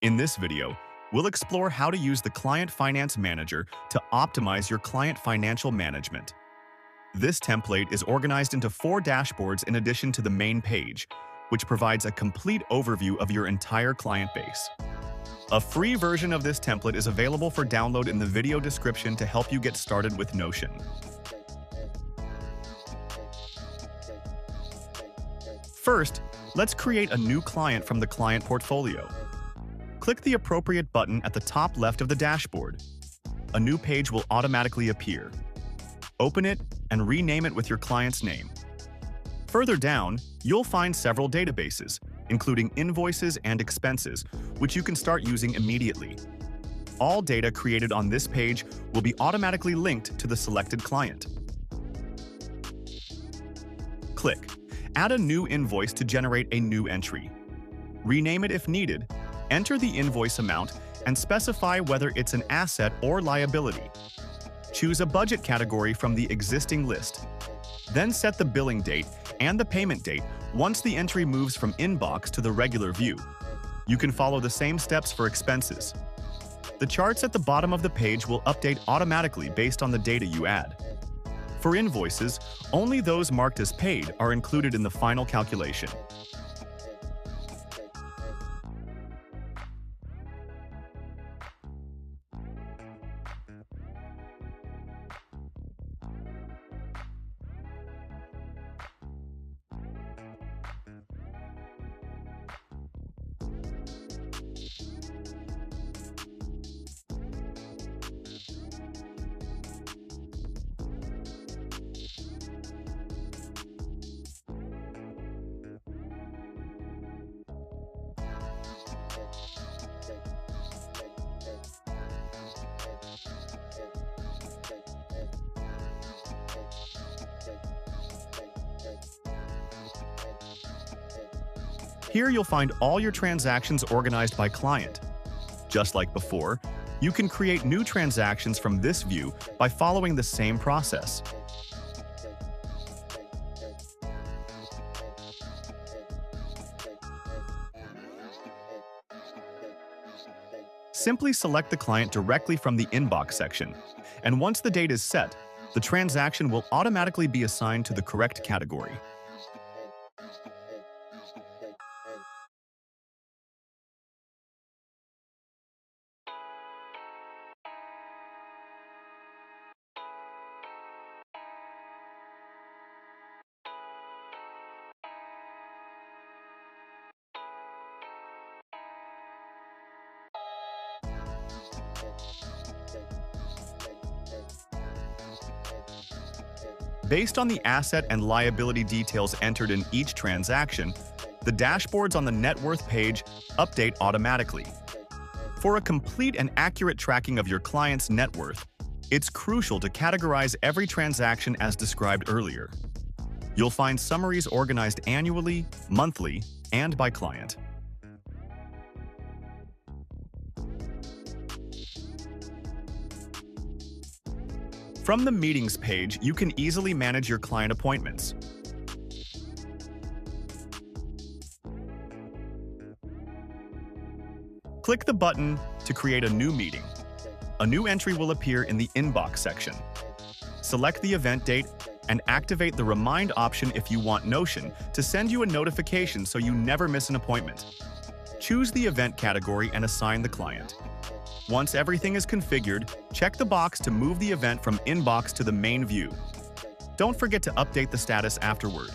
In this video, we'll explore how to use the Client Finance Manager to optimize your client financial management. This template is organized into 4 dashboards in addition to the main page, which provides a complete overview of your entire client base. A free version of this template is available for download in the video description to help you get started with Notion. First, let's create a new client from the client portfolio. Click the appropriate button at the top left of the dashboard. A new page will automatically appear. Open it and rename it with your client's name. Further down, you'll find several databases, including invoices and expenses, which you can start using immediately. All data created on this page will be automatically linked to the selected client. Click Add a new invoice to generate a new entry. Rename it if needed, enter the invoice amount, and specify whether it's an asset or liability. Choose a budget category from the existing list. Then set the billing date and the payment date once the entry moves from inbox to the regular view. You can follow the same steps for expenses. The charts at the bottom of the page will update automatically based on the data you add. For invoices, only those marked as paid are included in the final calculation. Here you'll find all your transactions organized by client. Just like before, you can create new transactions from this view by following the same process. Simply select the client directly from the inbox section, and once the date is set, the transaction will automatically be assigned to the correct category. Based on the asset and liability details entered in each transaction, the dashboards on the net worth page update automatically. For a complete and accurate tracking of your client's net worth, it's crucial to categorize every transaction as described earlier. You'll find summaries organized annually, monthly, and by client. From the Meetings page, you can easily manage your client appointments. Click the button to create a new meeting. A new entry will appear in the Inbox section. Select the event date and activate the Remind option if you want Notion to send you a notification so you never miss an appointment. Choose the event category and assign the client. Once everything is configured, check the box to move the event from Inbox to the main view. Don't forget to update the status afterward.